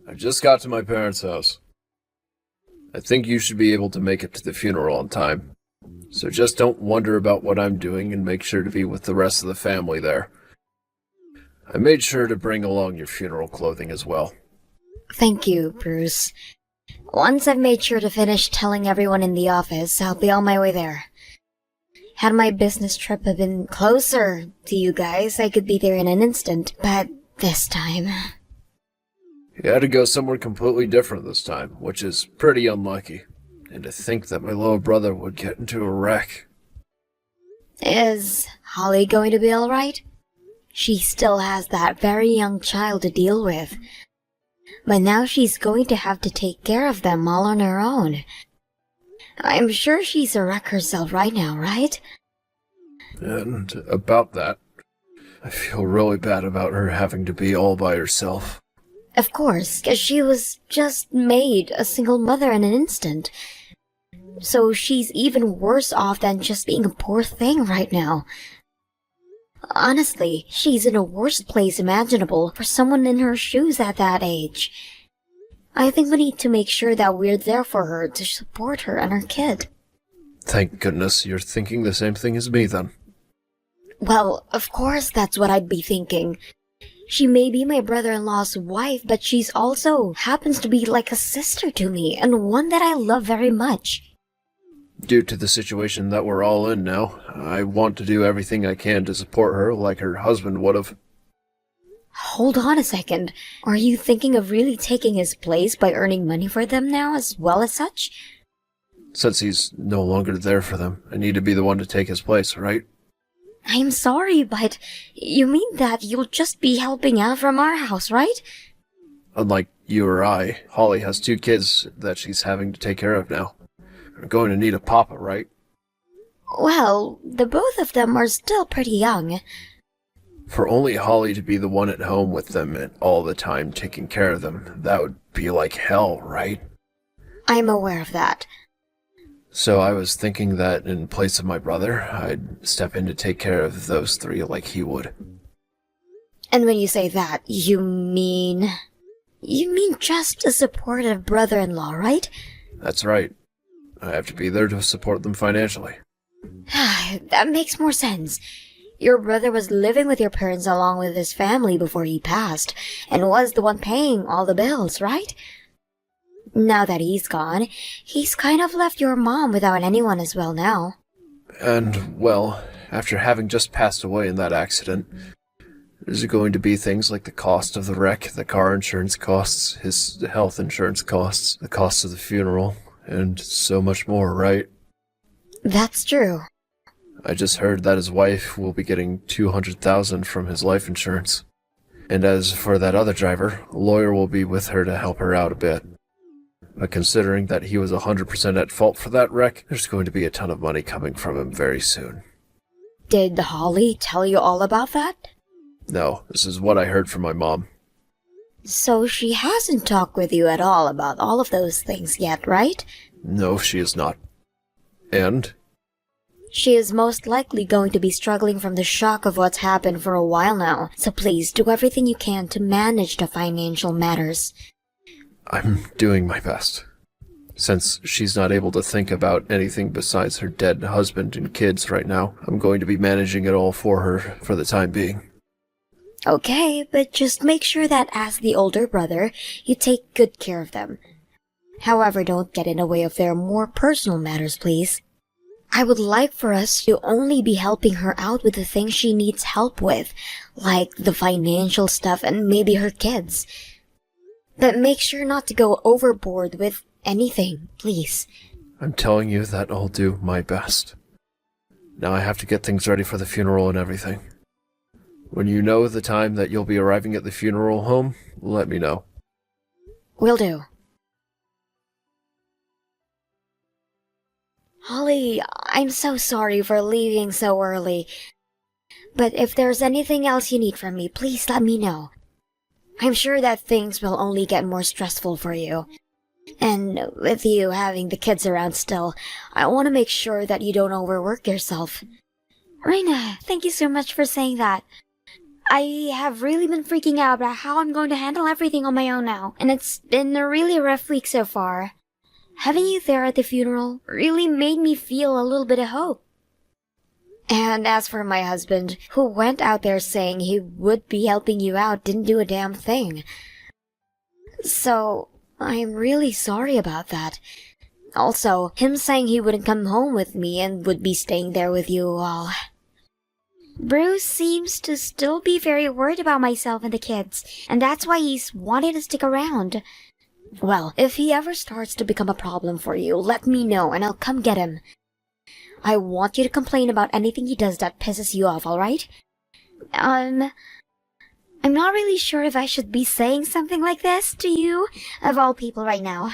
I just got to my parents' house. I think you should be able to make it to the funeral on time. So just don't wonder about what I'm doing and make sure to be with the rest of the family there. I made sure to bring along your funeral clothing as well. Thank you, Bruce. Once I've made sure to finish telling everyone in the office, I'll be on my way there. Had my business trip been closer to you guys, I could be there in an instant, but this time... You had to go somewhere completely different this time, which is pretty unlucky. And to think that my little brother would get into a wreck. Is Holly going to be alright? She still has that very young child to deal with. But now she's going to have to take care of them all on her own. I'm sure she's a wreck herself right now, right? And about that, I feel really bad about her having to be all by herself. Of course, 'cause she was just made a single mother in an instant. So she's even worse off than just being a poor thing right now. Honestly, she's in the worst place imaginable for someone in her shoes at that age. I think we need to make sure that we're there for her to support her and her kid. Thank goodness you're thinking the same thing as me, then. Well, of course that's what I'd be thinking. She may be my brother-in-law's wife, but she's also happens to be like a sister to me, and one that I love very much. Due to the situation that we're all in now, I want to do everything I can to support her like her husband would have. Hold on a second. Are you thinking of really taking his place by earning money for them now as well as such? Since he's no longer there for them, I need to be the one to take his place, right? I'm sorry, but you mean that you'll just be helping out from our house, right? Unlike you or I, Holly has 2 kids that she's having to take care of now. We're going to need a papa, right? Well, the both of them are still pretty young. For only Holly to be the one at home with them and all the time taking care of them, that would be like hell, right? I'm aware of that. So I was thinking that in place of my brother, I'd step in to take care of those 3 like he would. And when you say that, you mean... You mean just a supportive brother-in-law, right? That's right. I have to be there to support them financially. That makes more sense. Your brother was living with your parents along with his family before he passed, and was the one paying all the bills, right? Now that he's gone, he's kind of left your mom without anyone as well now. And, well, after having just passed away in that accident, there's going to be things like the cost of the wreck, the car insurance costs, his health insurance costs, the cost of the funeral, and so much more, right? That's true. I just heard that his wife will be getting $200,000 from his life insurance. And as for that other driver, a lawyer will be with her to help her out a bit. But considering that he was 100% at fault for that wreck, there's going to be a ton of money coming from him very soon. Did Holly tell you all about that? No, this is what I heard from my mom. So she hasn't talked with you at all about all of those things yet, right? No, she is not. And? She is most likely going to be struggling from the shock of what's happened for a while now, so please do everything you can to manage the financial matters. I'm doing my best. Since she's not able to think about anything besides her dead husband and kids right now, I'm going to be managing it all for her for the time being. Okay, but just make sure that as the older brother, you take good care of them. However, don't get in the way of their more personal matters, please. I would like for us to only be helping her out with the things she needs help with, like the financial stuff and maybe her kids. But make sure not to go overboard with anything, please. I'm telling you that I'll do my best. Now I have to get things ready for the funeral and everything. When you know the time that you'll be arriving at the funeral home, let me know. Will do. Holly, I'm so sorry for leaving so early. But if there's anything else you need from me, please let me know. I'm sure that things will only get more stressful for you. And with you having the kids around still, I want to make sure that you don't overwork yourself. Reina, thank you so much for saying that. I have really been freaking out about how I'm going to handle everything on my own now, and it's been a really rough week so far. Having you there at the funeral really made me feel a little bit of hope. And as for my husband, who went out there saying he would be helping you out, didn't do a damn thing. So, I'm really sorry about that. Also, him saying he wouldn't come home with me and would be staying there with you all. Bruce seems to still be very worried about myself and the kids, and that's why he's wanting to stick around. Well, if he ever starts to become a problem for you, let me know and I'll come get him. I want you to complain about anything he does that pisses you off, alright? I'm not really sure if I should be saying something like this to you, of all people right now.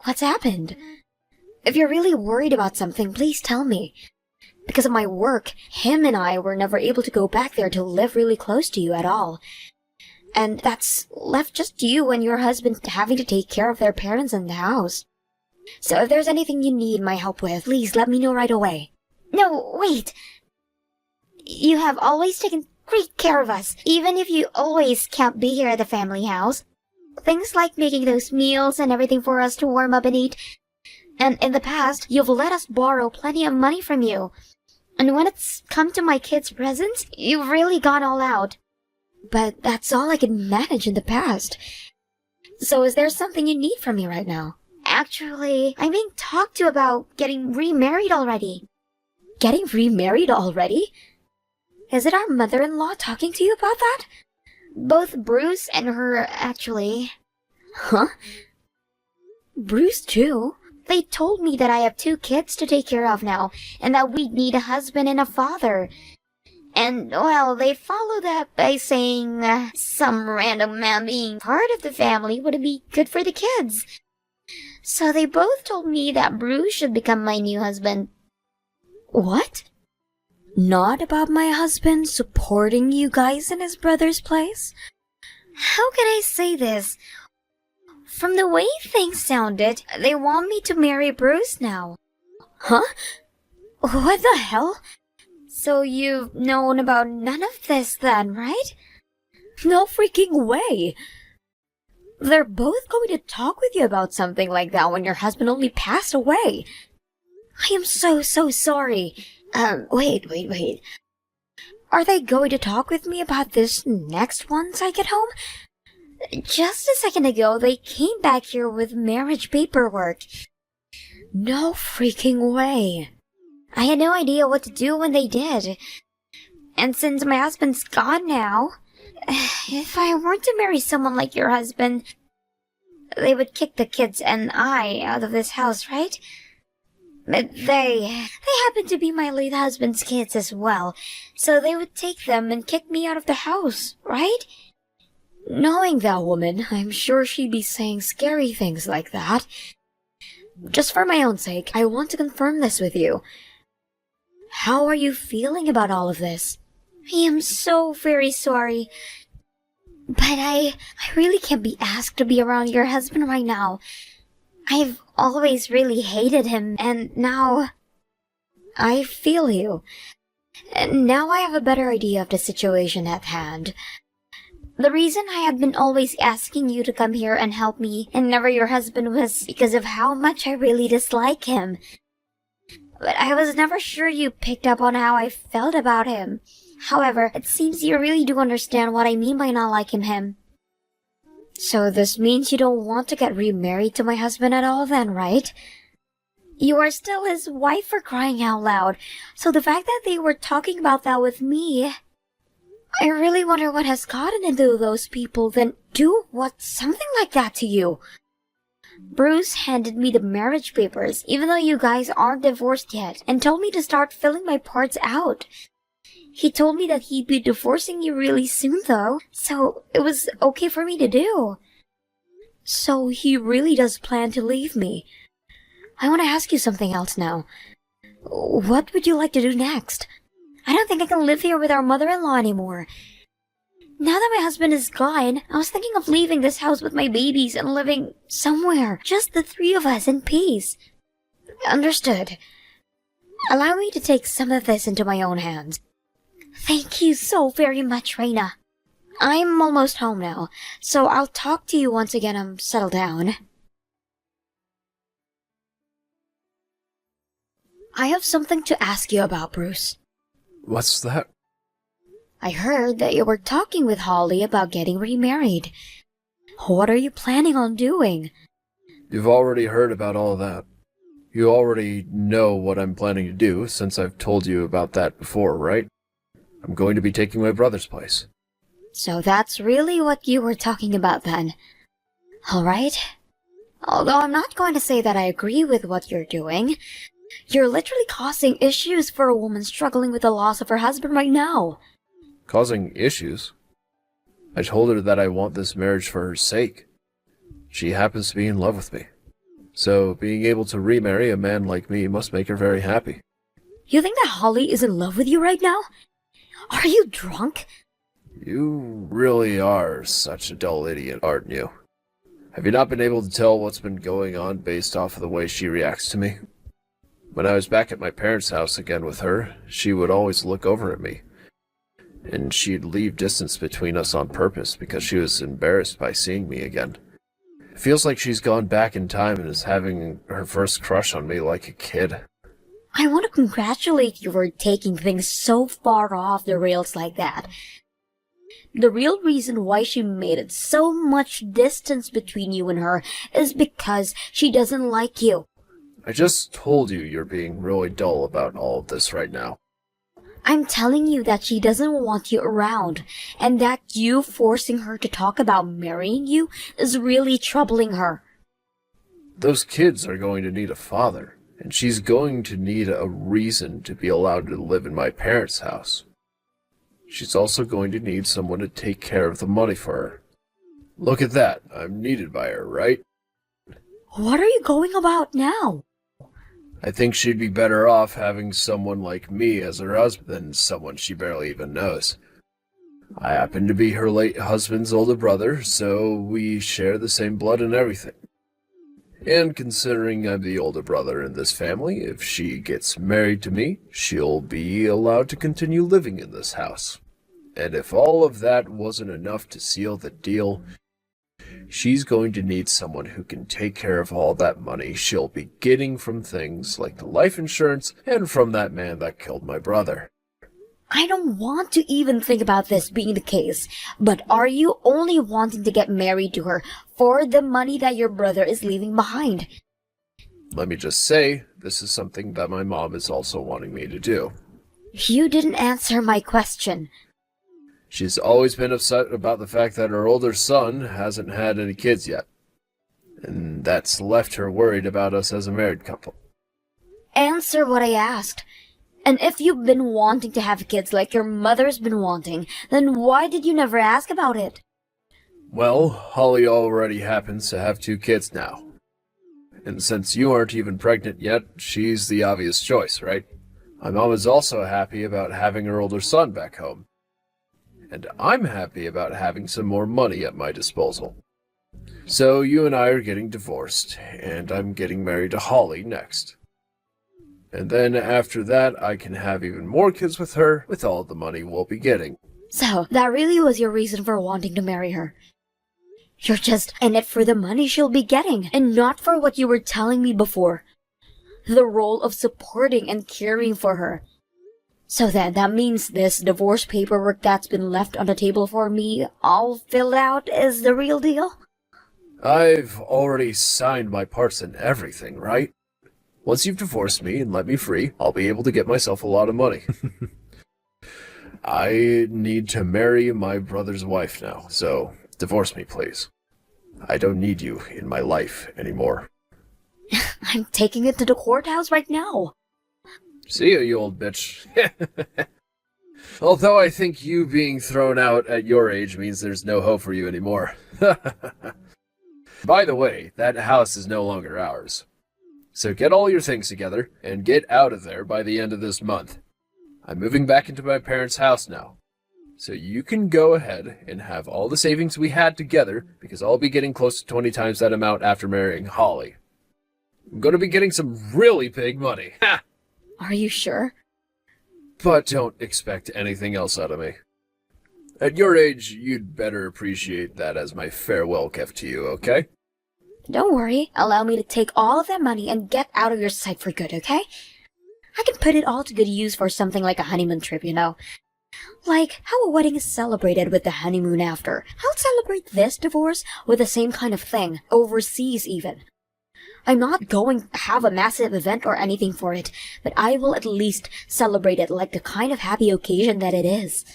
What's happened? If you're really worried about something, please tell me. Because of my work, him and I were never able to go back there to live really close to you at all. And that's left just you and your husband having to take care of their parents in the house. So if there's anything you need my help with, please let me know right away. No, wait! You have always taken great care of us, even if you always can't be here at the family house. Things like making those meals and everything for us to warm up and eat. And in the past, you've let us borrow plenty of money from you. And when it's come to my kids' presents, you've really gone all out. But that's all I could manage in the past. So is there something you need from me right now? Actually, I'm being talked to about getting remarried already. Getting remarried already? Is it our mother-in-law talking to you about that? Both Bruce and her, actually. Huh? Bruce too? They told me that I have 2 kids to take care of now, and that we'd need a husband and a father. And, well, they followed up by saying some random man being part of the family would be good for the kids. So they both told me that Bruce should become my new husband. What? Not about my husband supporting you guys in his brother's place? How can I say this? From the way things sounded, they want me to marry Bruce now. Huh? What the hell? So you've known about none of this then, right? No freaking way! They're both going to talk with you about something like that when your husband only passed away. I am so sorry. Wait. Are they going to talk with me about this next once I get home? Just a second ago, they came back here with marriage paperwork. No freaking way. I had no idea what to do when they did. And since my husband's gone now, if I weren't to marry someone like your husband, they would kick the kids and I out of this house, right? But they happen to be my late husband's kids as well, so they would take them and kick me out of the house, right? Knowing that woman, I'm sure she'd be saying scary things like that. Just for my own sake, I want to confirm this with you. How are you feeling about all of this? I am so very sorry. But I really can't be asked to be around your husband right now. I've always really hated him, and now I feel you. And now I have a better idea of the situation at hand. The reason I have been always asking you to come here and help me and never your husband was because of how much I really dislike him. But I was never sure you picked up on how I felt about him. However, it seems you really do understand what I mean by not liking him. So this means you don't want to get remarried to my husband at all then, right? You are still his wife, for crying out loud, so the fact that they were talking about that with me... I really wonder what has gotten into those people then do something like that to you. Bruce handed me the marriage papers, even though you guys aren't divorced yet, and told me to start filling my parts out. He told me that he'd be divorcing you really soon though, so it was okay for me to do. So he really does plan to leave me. I want to ask you something else now. What would you like to do next? I don't think I can live here with our mother-in-law anymore. Now that my husband is gone, I was thinking of leaving this house with my babies and living somewhere, just the 3 of us in peace. Understood. Allow me to take some of this into my own hands. Thank you so very much, Reina. I'm almost home now, so I'll talk to you once again I'm settled down. I have something to ask you about, Bruce. What's that? I heard that you were talking with Holly about getting remarried. What are you planning on doing? You've already heard about all that. You already know what I'm planning to do, since I've told you about that before, right? I'm going to be taking my brother's place. So that's really what you were talking about then. Alright. Although I'm not going to say that I agree with what you're doing. You're literally causing issues for a woman struggling with the loss of her husband right now. Causing issues? I told her that I want this marriage for her sake. She happens to be in love with me. So being able to remarry a man like me must make her very happy. You think that Holly is in love with you right now? Are you drunk? You really are such a dull idiot, aren't you? Have you not been able to tell what's been going on based off of the way she reacts to me? When I was back at my parents' house again with her, she would always look over at me. And she'd leave distance between us on purpose because she was embarrassed by seeing me again. It feels like she's gone back in time and is having her first crush on me like a kid. I want to congratulate you for taking things so far off the rails like that. The real reason why she made it so much distance between you and her is because she doesn't like you. I just told you you're being really dull about all of this right now. I'm telling you that she doesn't want you around, and that you forcing her to talk about marrying you is really troubling her. Those kids are going to need a father, and she's going to need a reason to be allowed to live in my parents' house. She's also going to need someone to take care of the money for her. Look at that, I'm needed by her, right? What are you going about now? I think she'd be better off having someone like me as her husband than someone she barely even knows. I happen to be her late husband's older brother, so we share the same blood and everything. And considering I'm the older brother in this family, if she gets married to me, she'll be allowed to continue living in this house. And if all of that wasn't enough to seal the deal, she's going to need someone who can take care of all that money she'll be getting from things like the life insurance and from that man that killed my brother. I don't want to even think about this being the case, but are you only wanting to get married to her for the money that your brother is leaving behind? Let me just say, this is something that my mom is also wanting me to do. You didn't answer my question. She's always been upset about the fact that her older son hasn't had any kids yet. And that's left her worried about us as a married couple. Answer what I asked. And if you've been wanting to have kids like your mother's been wanting, then why did you never ask about it? Well, Holly already happens to have 2 kids now. And since you aren't even pregnant yet, she's the obvious choice, right? My mom is also happy about having her older son back home. And I'm happy about having some more money at my disposal. So you and I are getting divorced, and I'm getting married to Holly next. And then after that, I can have even more kids with her, with all the money we'll be getting. So, that really was your reason for wanting to marry her. You're just in it for the money she'll be getting, and not for what you were telling me before. The role of supporting and caring for her. So then, that means this divorce paperwork that's been left on the table for me, all filled out, is the real deal? I've already signed my parts and everything, right? Once you've divorced me and let me free, I'll be able to get myself a lot of money. I need to marry my brother's wife now, so divorce me, please. I don't need you in my life anymore. I'm taking it to the courthouse right now. See you old bitch. Although I think you being thrown out at your age means there's no hope for you anymore. By the way, that house is no longer ours. So get all your things together and get out of there by the end of this month. I'm moving back into my parents' house now. So you can go ahead and have all the savings we had together because I'll be getting close to 20 times that amount after marrying Holly. I'm going to be getting some really big money. Ha! Are you sure? But don't expect anything else out of me. At your age, you'd better appreciate that as my farewell gift to you, okay? Don't worry, allow me to take all of that money and get out of your sight for good, okay? I can put it all to good use for something like a honeymoon trip, you know? Like how a wedding is celebrated with the honeymoon after. I'll celebrate this divorce with the same kind of thing, overseas even. I'm not going to have a massive event or anything for it, but I will at least celebrate it like the kind of happy occasion that it is.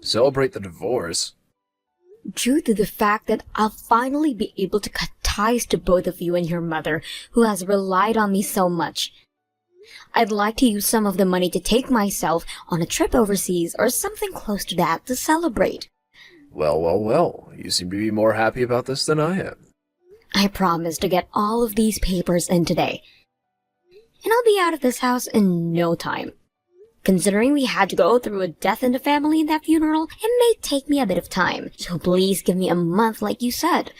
Celebrate the divorce? Due to the fact that I'll finally be able to cut ties to both of you and your mother, who has relied on me so much. I'd like to use some of the money to take myself on a trip overseas or something close to that to celebrate. Well. You seem to be more happy about this than I am. I promise to get all of these papers in today. And I'll be out of this house in no time. Considering we had to go through a death in the family in that funeral, it may take me a bit of time, so please give me a month like you said.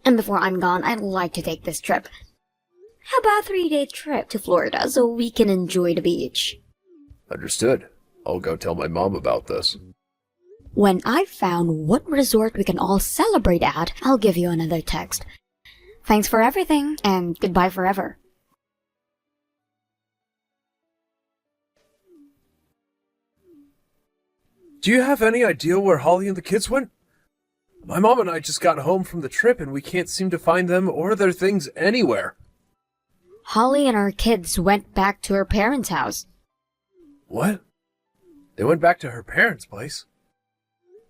And before I'm gone, I'd like to take this trip. How about a 3-day trip to Florida so we can enjoy the beach? Understood. I'll go tell my mom about this. When I've found what resort we can all celebrate at, I'll give you another text. Thanks for everything, and goodbye forever. Do you have any idea where Holly and the kids went? My mom and I just got home from the trip and we can't seem to find them or their things anywhere. Holly and our kids went back to her parents' house. What? They went back to her parents' place?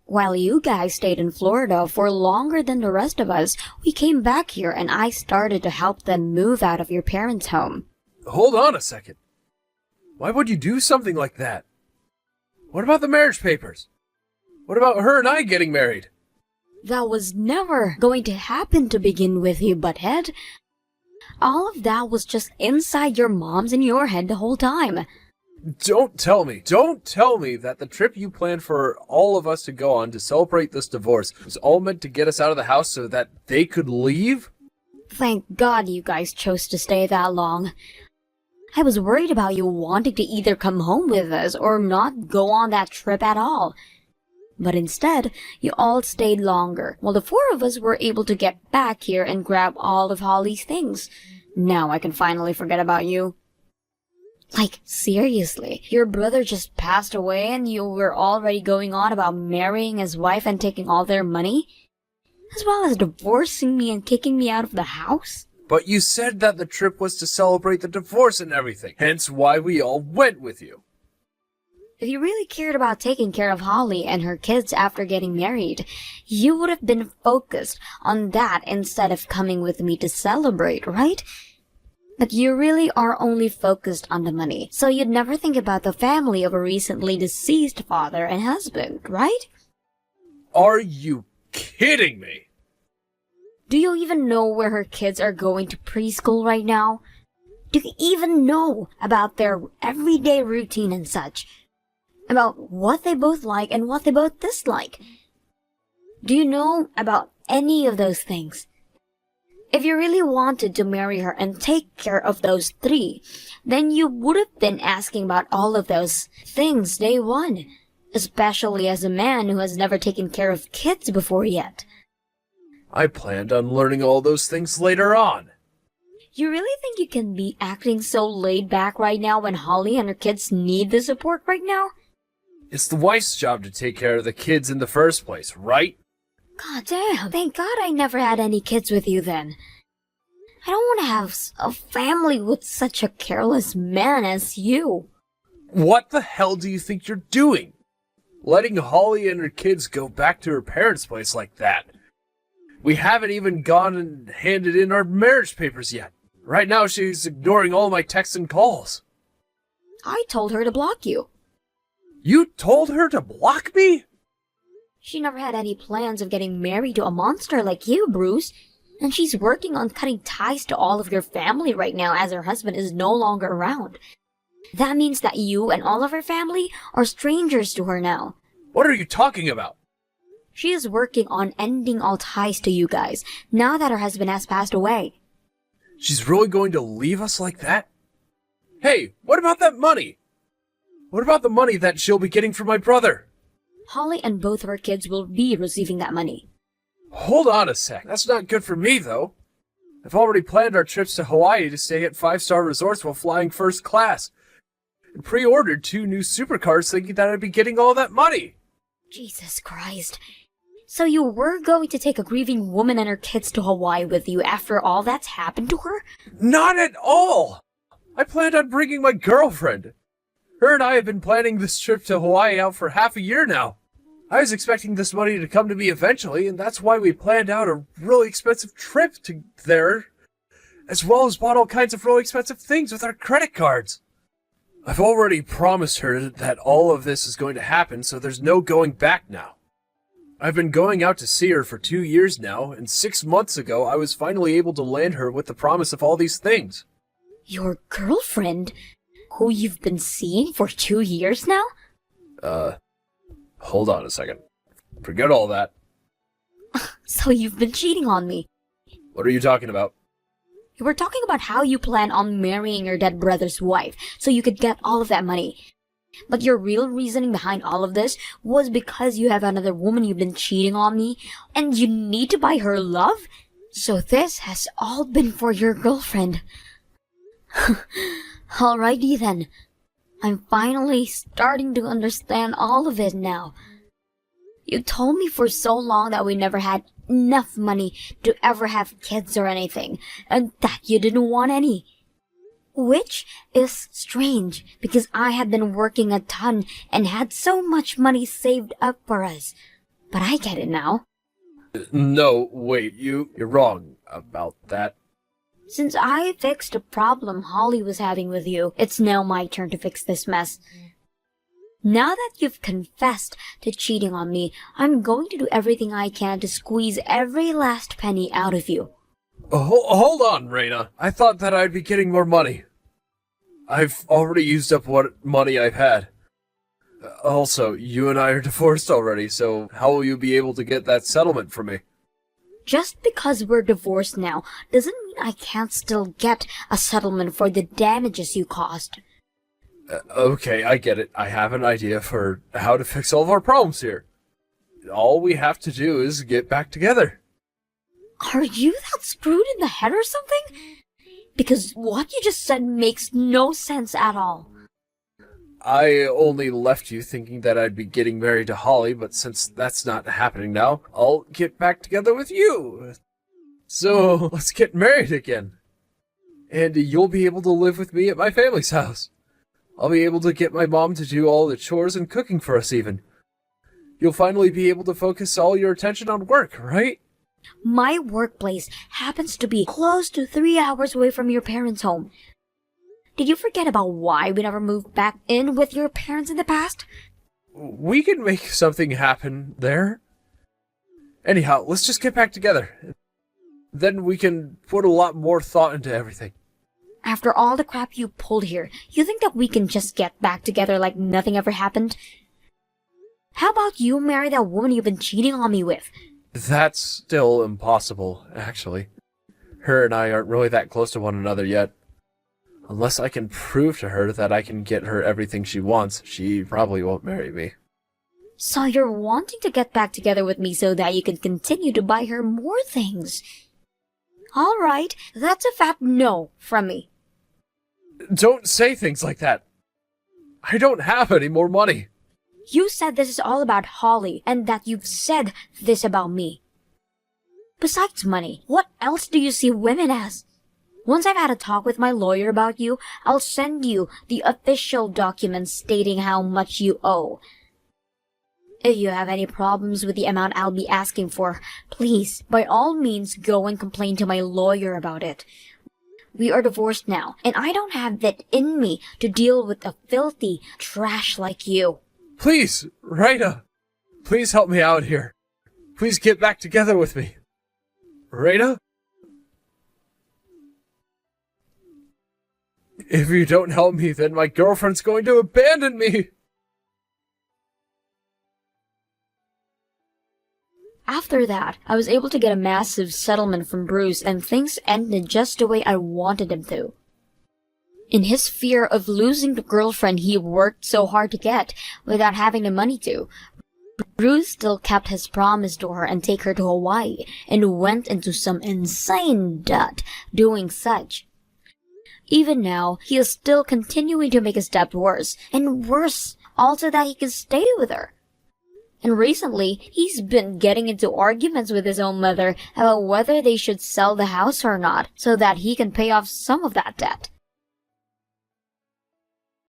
While you guys stayed in Florida for longer than the rest of us, we came back here and I started to help them move out of your parents' home. Hold on a second. Why would you do something like that? What about the marriage papers? What about her and I getting married? That was never going to happen to begin with, you butthead. All of that was just inside your mom's and your head the whole time. Don't tell me that the trip you planned for all of us to go on to celebrate this divorce was all meant to get us out of the house so that they could leave? Thank God you guys chose to stay that long. I was worried about you wanting to either come home with us or not go on that trip at all. But instead, you all stayed longer, while the 4 of us were able to get back here and grab all of Holly's things. Now I can finally forget about you. Like, seriously, your brother just passed away and you were already going on about marrying his wife and taking all their money? As well as divorcing me and kicking me out of the house? But you said that the trip was to celebrate the divorce and everything, hence why we all went with you. If you really cared about taking care of Holly and her kids after getting married, you would have been focused on that instead of coming with me to celebrate, right? But you really are only focused on the money, so you'd never think about the family of a recently deceased father and husband, right? Are you kidding me? Do you even know where her kids are going to preschool right now? Do you even know about their everyday routine and such? About what they both like and what they both dislike? Do you know about any of those things? If you really wanted to marry her and take care of those 3, then you would have been asking about all of those things day one, especially as a man who has never taken care of kids before yet. I planned on learning all those things later on. You really think you can be acting so laid back right now when Holly and her kids need the support right now? It's the wife's job to take care of the kids in the first place, right? God damn, thank God I never had any kids with you then. I don't want to have a family with such a careless man as you. What the hell do you think you're doing? Letting Holly and her kids go back to her parents' place like that. We haven't even gone and handed in our marriage papers yet. Right now she's ignoring all my texts and calls. I told her to block you. You told her to block me? She never had any plans of getting married to a monster like you, Bruce. And she's working on cutting ties to all of your family right now as her husband is no longer around. That means that you and all of her family are strangers to her now. What are you talking about? She is working on ending all ties to you guys, now that her husband has passed away. She's really going to leave us like that? Hey, what about that money? What about the money that she'll be getting from my brother? Holly and both of her kids will be receiving that money. Hold on a sec. That's not good for me, though. I've already planned our trips to Hawaii to stay at 5-star resorts while flying first class. And pre-ordered 2 new supercars thinking that I'd be getting all that money. Jesus Christ. So you were going to take a grieving woman and her kids to Hawaii with you after all that's happened to her? Not at all! I planned on bringing my girlfriend. Her and I have been planning this trip to Hawaii out for half a year now. I was expecting this money to come to me eventually, and that's why we planned out a really expensive trip to there, as well as bought all kinds of really expensive things with our credit cards. I've already promised her that all of this is going to happen, so there's no going back now. I've been going out to see her for 2 years now, and 6 months ago I was finally able to land her with the promise of all these things. Your girlfriend? Who you've been seeing for 2 years now? Hold on a second. Forget all that. So you've been cheating on me. What are you talking about? You were talking about how you plan on marrying your dead brother's wife so you could get all of that money. But your real reasoning behind all of this was because you have another woman you've been cheating on me and you need to buy her love? So this has all been for your girlfriend. Alrighty then. I'm finally starting to understand all of it now. You told me for so long that we never had enough money to ever have kids or anything, and that you didn't want any. Which is strange, because I had been working a ton and had so much money saved up for us. But I get it now. No, wait, you're wrong about that. Since I fixed a problem Holly was having with you, it's now my turn to fix this mess. Now that you've confessed to cheating on me, I'm going to do everything I can to squeeze every last penny out of you. Hold on, Reina. I thought that I'd be getting more money. I've already used up what money I've had. Also, you and I are divorced already, so how will you be able to get that settlement from me? Just because we're divorced now doesn't mean I can't still get a settlement for the damages you caused. Okay, I get it. I have an idea for how to fix all of our problems here. All we have to do is get back together. Are you that screwed in the head or something? Because what you just said makes no sense at all. I only left you thinking that I'd be getting married to Holly, but since that's not happening now, I'll get back together with you. So, let's get married again. And you'll be able to live with me at my family's house. I'll be able to get my mom to do all the chores and cooking for us even. You'll finally be able to focus all your attention on work, right? My workplace happens to be close to 3 hours away from your parents' home. Did you forget about why we never moved back in with your parents in the past? We can make something happen there. Anyhow, let's just get back together. Then we can put a lot more thought into everything. After all the crap you pulled here, you think that we can just get back together like nothing ever happened? How about you marry that woman you've been cheating on me with? That's still impossible, actually. Her and I aren't really that close to one another yet. Unless I can prove to her that I can get her everything she wants, she probably won't marry me. So you're wanting to get back together with me so that you can continue to buy her more things. Alright, that's a fat no from me. Don't say things like that. I don't have any more money. You said this is all about Holly, and that you've said this about me. Besides money, what else do you see women as? Once I've had a talk with my lawyer about you, I'll send you the official documents stating how much you owe. If you have any problems with the amount I'll be asking for, please, by all means, go and complain to my lawyer about it. We are divorced now, and I don't have it in me to deal with a filthy trash like you. Please, Reina, please help me out here. Please get back together with me. Reina? If you don't help me, then my girlfriend's going to abandon me. After that, I was able to get a massive settlement from Bruce, and things ended just the way I wanted them to. In his fear of losing the girlfriend he worked so hard to get without having the money to, Bruce still kept his promise to her and take her to Hawaii and went into some insane debt doing such. Even now, he is still continuing to make his debt worse, and worse, also that he can stay with her. And recently, he's been getting into arguments with his own mother about whether they should sell the house or not so that he can pay off some of that debt.